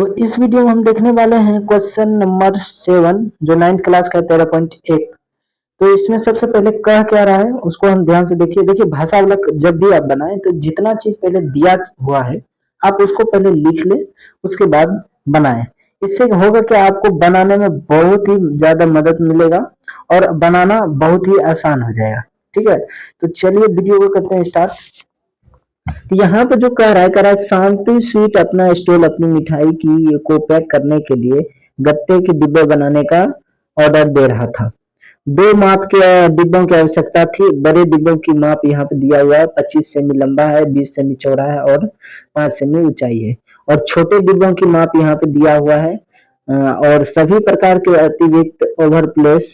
तो इस वीडियो में हम देखने वाले हैं क्वेश्चन नंबर 7 जो 9th क्लास का 13.1। तो इसमें सबसे पहले कह क्या रहा है उसको हम ध्यान से देखिए भाषा वाला जब भी आप बनाएं तो जितना चीज पहले दिया हुआ है आप उसको पहले लिख ले, उसके बाद बनाएं। इससे होगा कि आपको बनाने में बहुत ही ज्यादा मदद मिलेगा और बनाना बहुत ही आसान हो जाएगा। ठीक है, तो चलिए वीडियो को करते हैं स्टार्ट। तो यहाँ पे जो कह रहा है शांति स्वीट अपना स्टॉल अपनी मिठाई की को पैक करने के लिए गत्ते के डिब्बे बनाने का ऑर्डर दे रहा था। 2 माप के डिब्बों की आवश्यकता थी। बड़े डिब्बों की माप यहाँ पे दिया हुआ है, 25 सेमी लंबा है, 20 सेमी चौड़ा है और 5 सेमी ऊंचाई है। और छोटे डिब्बों की माप यहाँ पे दिया हुआ है और सभी प्रकार के अतिरिक्त ओवरलैप्स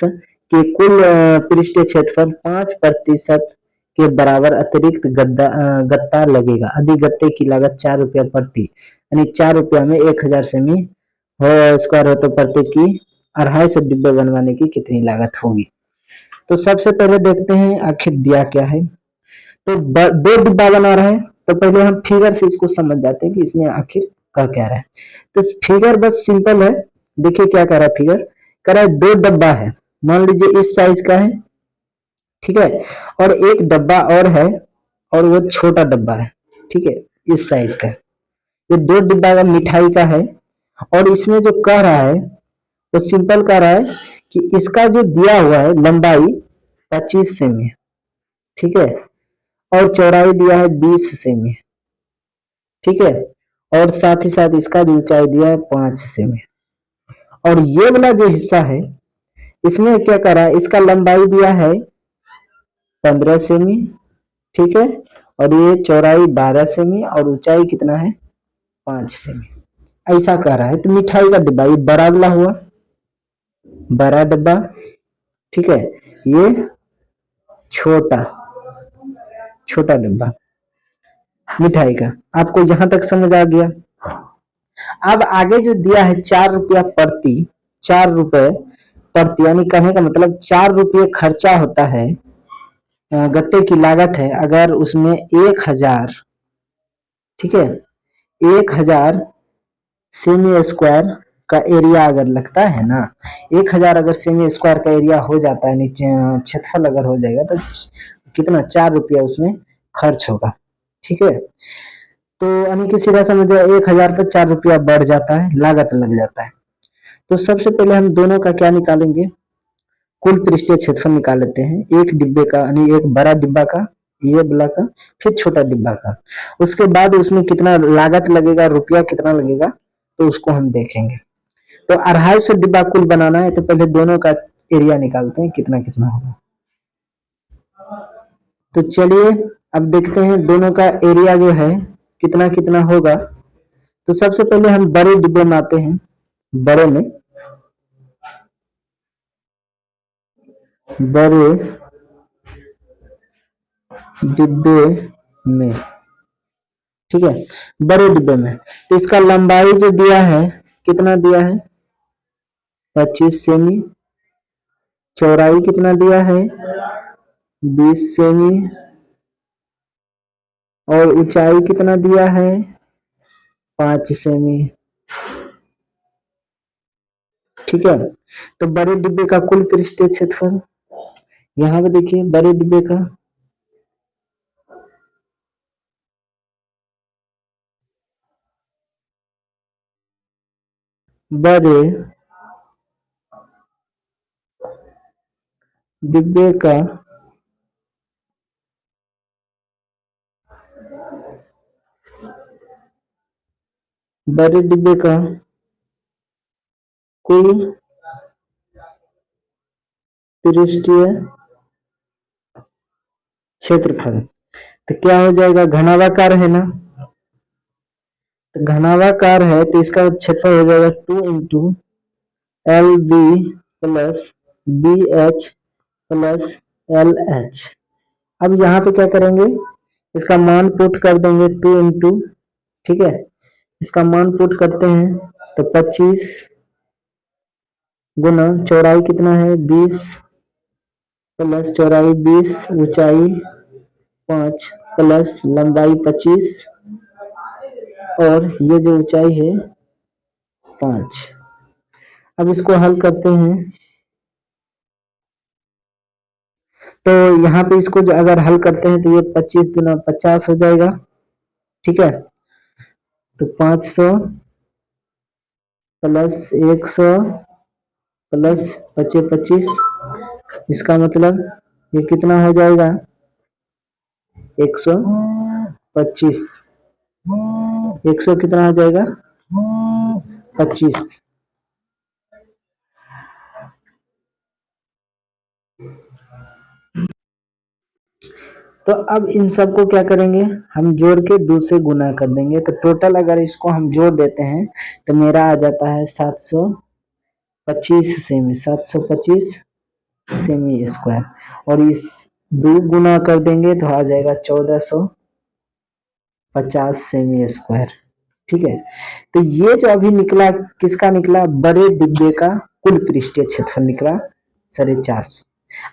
के कुल पृष्ठीय क्षेत्रफल 5% के बराबर अतिरिक्त गत्ता लगेगा। अधिक गत्ते की लागत 4 रुपया प्रति, यानी 4 रुपया में 1000 सेमी स्क्वायर हो तो प्रति की 250 डिब्बे बनवाने की कितनी लागत होगी। तो सबसे पहले देखते हैं आखिर दिया क्या है। तो 2 डिब्बा बना रहा है, तो पहले हम फिगर से इसको समझ जाते हैं कि इसमें आखिर क्या रहा है। तो फिगर बस सिंपल है। देखिए क्या कह रहा है फिगर, कह रहा है 2 डब्बा है, मान लीजिए इस साइज का है, ठीक है, और एक डब्बा और है और वो छोटा डब्बा है, ठीक है, इस साइज का। ये 2 डिब्बा का मिठाई का है और इसमें जो कह रहा है वो सिंपल कह रहा है कि इसका जो दिया हुआ है लंबाई 25 सेमी, ठीक है, और चौड़ाई दिया है 20 सेमी, ठीक है, और साथ ही साथ इसका जो ऊंचाई दिया है 5 सेमी। और ये वाला जो हिस्सा है इसमें क्या कर रहा है, इसका लंबाई दिया है 15 सेमी, ठीक है, और ये चौड़ाई 12 सेमी और ऊंचाई कितना है 5 सेमी, ऐसा कह रहा है। तो मिठाई का डिब्बा ये बड़ा वाला हुआ, बड़ा डब्बा, ठीक है, ये छोटा डब्बा मिठाई का। आपको यहां तक समझ आ गया। अब आगे जो दिया है 4 रुपया प्रति, 4 रुपए प्रति, यानी कहने का मतलब 4 रुपये खर्चा होता है, गत्ते की लागत है अगर उसमें 1000, ठीक है, 1000 सेमी स्क्वायर का एरिया अगर लगता है ना, 1000 अगर सेमी स्क्वायर का एरिया हो जाता है, नीचे क्षेत्रफल अगर हो जाएगा तो कितना 4 रुपया उसमें खर्च होगा, ठीक है। तो यानी कि सीधा समझिए 1000 पर 4 रुपया बढ़ जाता है, लागत लग जाता है। तो सबसे पहले हम दोनों का क्या निकालेंगे, कुल पृष्ठीय क्षेत्रफल निकाल लेते हैं। एक डिब्बे का यानी एक बड़ा डिब्बा का, ये वाला का, फिर छोटा डिब्बा का, उसके बाद उसमें कितना लागत लगेगा, रुपया कितना लगेगा, तो उसको हम देखेंगे। तो 250 डिब्बा कुल बनाना है तो पहले दोनों का एरिया निकालते हैं कितना कितना होगा। तो चलिए अब देखते हैं दोनों का एरिया जो है कितना कितना होगा। तो सबसे पहले हम बड़े डिब्बे में आते हैं, बड़े डिब्बे में, ठीक है, बड़े डिब्बे में। तो इसका लंबाई जो दिया है कितना दिया है 25 सेमी, चौड़ाई कितना दिया है 20 सेमी और ऊंचाई कितना दिया है 5 सेमी, ठीक है। तो बड़े डिब्बे का कुल पृष्ठीय क्षेत्रफल यहाँ पे देखिए, बड़े डिब्बे का बड़े डिब्बे का बड़े डिब्बे का कुल पृष्ठीय क्षेत्रफल, तो क्या हो जाएगा, घनाभाकार है ना, तो घनाभाकार है तो इसका क्षेत्रफल हो जाएगा 2 into L B plus B H plus L H. अब यहाँ पे क्या करेंगे, इसका मान पुट कर देंगे 2 इंटू, ठीक है, इसका मान पुट करते हैं तो 25 गुना चौड़ाई कितना है 20 प्लस चौड़ाई 20 ऊंचाई 5 प्लस लंबाई 25 और ये जो ऊंचाई है 5। अब इसको हल करते हैं तो यहाँ पे इसको जो अगर हल करते हैं तो ये 25 गुना 50 हो जाएगा। ठीक है, तो 500 प्लस 100 प्लस 25, इसका मतलब ये कितना हो जाएगा 125। 100 कितना हो जाएगा 25। तो अब इन सबको क्या करेंगे, हम जोड़ के 2 से गुना कर देंगे। तो टोटल अगर इसको हम जोड़ देते हैं तो मेरा आ जाता है 725 सेमी, 725 सेमी स्क्वायर। और इस 2 गुना कर देंगे तो आ जाएगा 1450 सेमी स्क्वायर। ठीक है, तो ये जो अभी निकला किसका निकला, बड़े डिब्बे का कुल पृष्ठीय क्षेत्रफल निकला 450।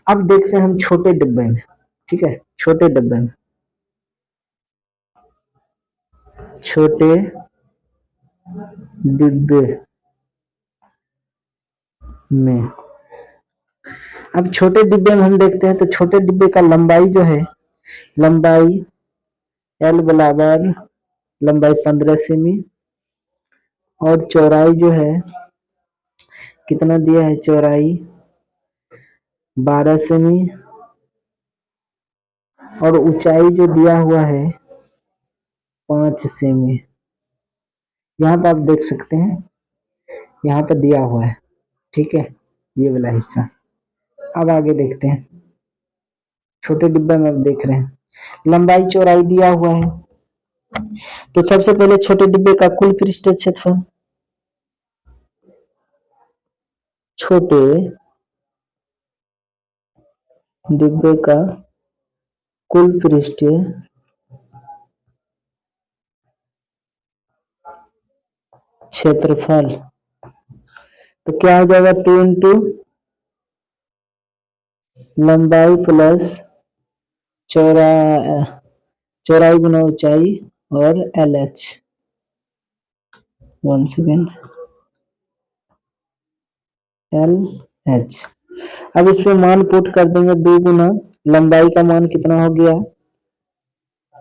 अब देखते हैं हम छोटे डिब्बे में। ठीक है, छोटे डिब्बे में, छोटे डिब्बे में, अब छोटे डिब्बे में हम देखते हैं तो छोटे डिब्बे का लंबाई जो है, लंबाई L बराबर लंबाई 15 सेमी और चौड़ाई जो है कितना दिया है, चौड़ाई 12 सेमी और ऊंचाई जो दिया हुआ है 5 सेमी। यहाँ पर आप देख सकते हैं, यहाँ पर दिया हुआ है। ठीक है, ये वाला हिस्सा। अब आगे देखते हैं, छोटे डिब्बे में अब देख रहे हैं लंबाई चौड़ाई दिया हुआ है। तो सबसे पहले छोटे डिब्बे का कुल पृष्ठीय क्षेत्रफल, छोटे डिब्बे का कुल पृष्ठीय क्षेत्रफल, तो क्या हो जाएगा 2 इंटू लंबाई प्लस चौड़ाई गुना ऊंचाई और LH। 1 second, LH। अब इसमें मान पुट कर देंगे, 2 गुना लंबाई का मान कितना हो गया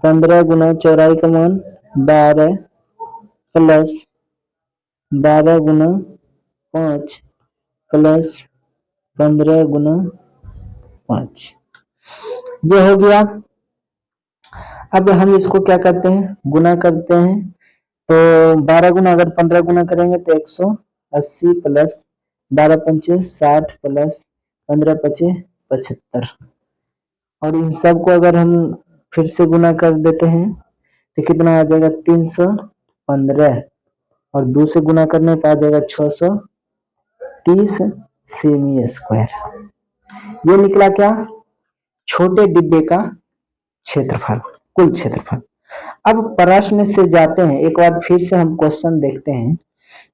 15 गुना चौड़ाई का मान 12 प्लस 12 गुना 5 प्लस 15 गुना 5, ये हो गया। अब हम इसको क्या करते हैं, गुना करते हैं। तो 12 गुना अगर 15 गुना करेंगे तो 180 प्लस 12 पंचे 60 प्लस 15 पचे 75। और इन सब को अगर हम फिर से गुना कर देते हैं तो कितना आ जाएगा 315 और 2 से गुना करने पर आ जाएगा 630 सेमी स्क्वायर। ये निकला क्या, छोटे डिब्बे का क्षेत्रफल, कुल क्षेत्रफल। अब प्रश्न से जाते हैं, एक बार फिर से हम क्वेश्चन देखते हैं।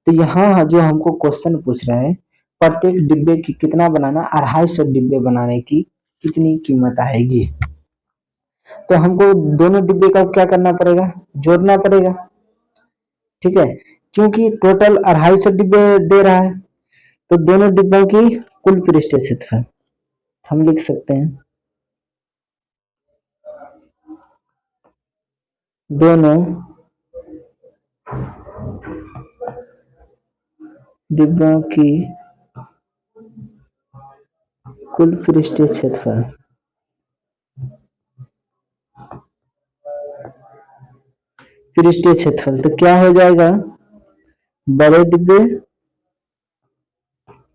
तो यहाँ जो हमको क्वेश्चन पूछ रहा है, प्रत्येक डिब्बे की कितना बनाना, 250 डिब्बे बनाने की कितनी कीमत आएगी। तो हमको दोनों डिब्बे का क्या करना पड़ेगा, जोड़ना पड़ेगा। ठीक है, क्योंकि टोटल 250 डिब्बे दे रहा है, तो दोनों डिब्बों की कुल पृष्ठीय क्षेत्रफल हम लिख सकते हैं, दोनों डिब्बों की कुल पृष्ठीय क्षेत्रफल पृष्ठीय क्षेत्रफल, तो क्या हो जाएगा, बड़े डिब्बे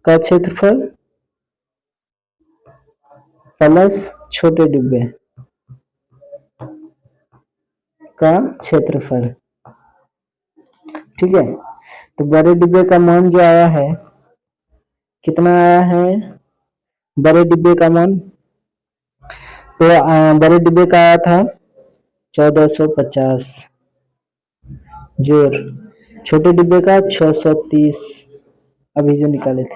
का क्षेत्रफल प्लस छोटे डिब्बे का क्षेत्रफल। ठीक है, तो बड़े डिब्बे का मान जो आया है, कितना आया है बड़े डिब्बे का मान, तो बड़े डिब्बे का आया था 1450 जोड़ छोटे डिब्बे का 630 अभी जो निकाले थे,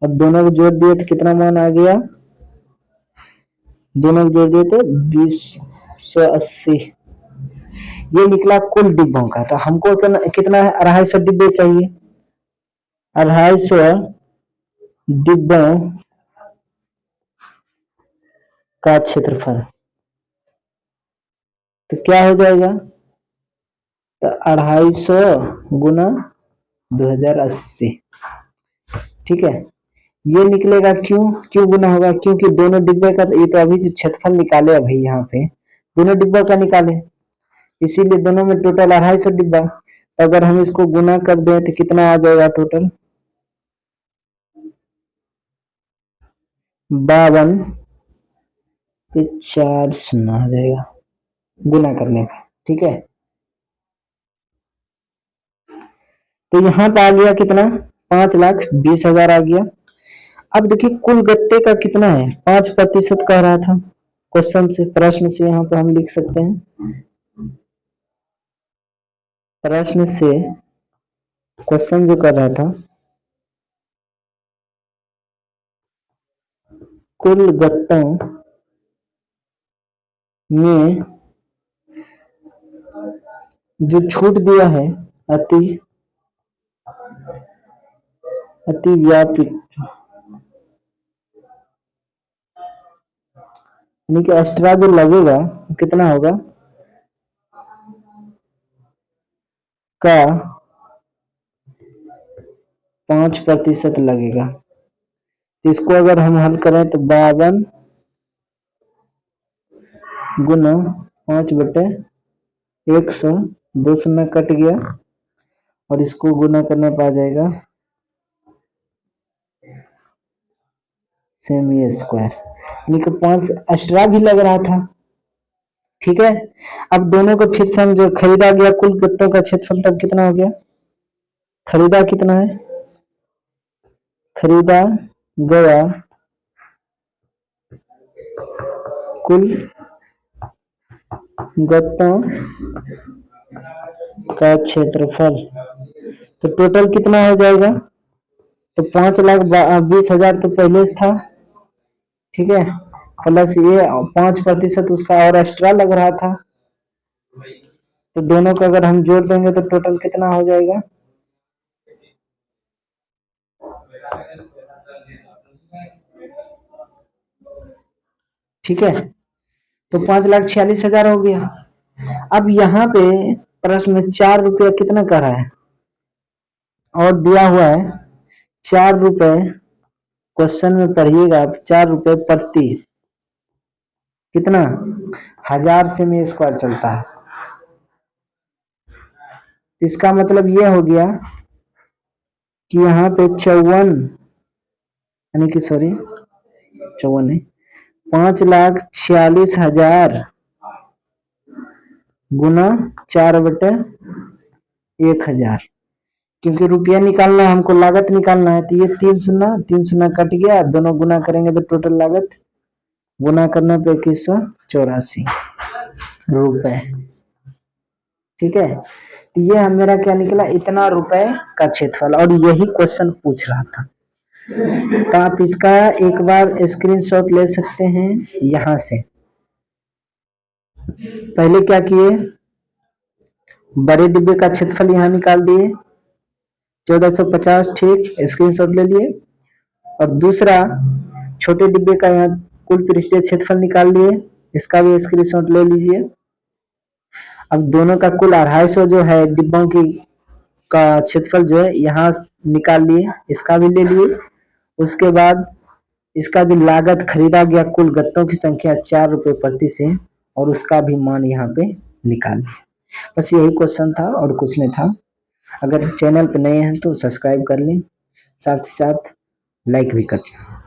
और दोनों को जोड़ दिए तो कितना मान आ गया, दोनों को जोड़ दिए तो 2080। ये निकला कुल डिब्बों का। तो हमको कितना है, 250 डिब्बे चाहिए। 250 डिब्बों का क्षेत्रफल, तो क्या हो जाएगा, तो 250 गुना 2080। ठीक है, ये निकलेगा। क्यों क्यों गुना होगा, क्योंकि दोनों डिब्बे का, ये तो अभी जो क्षेत्रफल निकाले अभी यहाँ पे दोनों डिब्बों का निकाले, इसीलिए दोनों में टोटल 250 डिब्बा। तो अगर हम इसको गुना कर दें तो कितना आ जाएगा टोटल, 52 पे 4 शून्य आ जाएगा गुना करने पे। ठीक है, तो यहाँ पे आ गया कितना, 5,20,000 आ गया। अब देखिए कुल गत्ते का कितना है, 5% कह रहा था क्वेश्चन से, प्रश्न से यहाँ पे हम लिख सकते हैं, प्रश्न से क्वेश्चन जो कर रहा था, कुल गत्तों में जो छूट दिया है अति अति व्यापक, यानी कि एक्स्ट्रा जो लगेगा कितना होगा, का 5% लगेगा। तो इसको अगर हम हल करें तो 52 गुना 5/100, 2 शून्य कट गया, और इसको गुना करने पर आ जाएगा सेमी स्क्वायर, यानी कि 5 एक्स्ट्रा भी लग रहा था। ठीक है, अब दोनों को फिर से हम जो खरीदा गया कुल गत्तों का क्षेत्रफल तब कितना हो गया, खरीदा कितना है, खरीदा गया कुल गत्तों का क्षेत्रफल, तो टोटल कितना हो जाएगा, तो 5,20,000 तो पहले से था। ठीक है, प्लस ये 5% उसका और एक्स्ट्रा लग रहा था, तो दोनों को अगर हम जोड़ देंगे तो टोटल कितना हो जाएगा, ठीक है, तो 5,46,000 हो गया। अब यहाँ पे प्रश्न में 4 रुपया कितना कर रहा है, और दिया हुआ है 4 रुपए, क्वेश्चन में पढ़िएगा आप, 4 रुपए प्रति कितना 1000 सेमी स्क्वायर चलता है। इसका मतलब ये हो गया कि यहाँ पे 54, यानी कि सॉरी 54 नहीं, 5,46,000 गुना 4/1000, क्योंकि रुपया निकालना है हमको, लागत निकालना है, तो ये 3 शून्य कट गया, दोनों गुना करेंगे तो टोटल लागत गुना करने पे 2184 रुपए। ठीक है, तो ये मेरा क्या निकला, इतना रुपए का क्षेत्रफल, और यही क्वेश्चन पूछ रहा था। तो आप इसका एक बार स्क्रीनशॉट ले सकते हैं यहां से। पहले क्या किए, बड़े डिब्बे का क्षेत्रफल यहाँ निकाल दिए 1450, ठीक, स्क्रीनशॉट ले लिए। और दूसरा छोटे डिब्बे का यहाँ कुल पृष्ठीय क्षेत्रफल निकाल लिए, इसका भी स्क्रीनशॉट ले लीजिए। अब दोनों का कुल 250 जो है डिब्बों की का क्षेत्रफल जो है यहाँ निकाल लिए, इसका भी ले लिए। उसके बाद इसका जो लागत खरीदा गया कुल गत्तों की संख्या 4 रुपए प्रति से, और उसका भी मान यहाँ पे निकाल लिया। बस यही क्वेश्चन था और कुछ नहीं था। अगर चैनल पे नए हैं तो सब्सक्राइब कर लें, साथ ही साथ लाइक भी कर लें।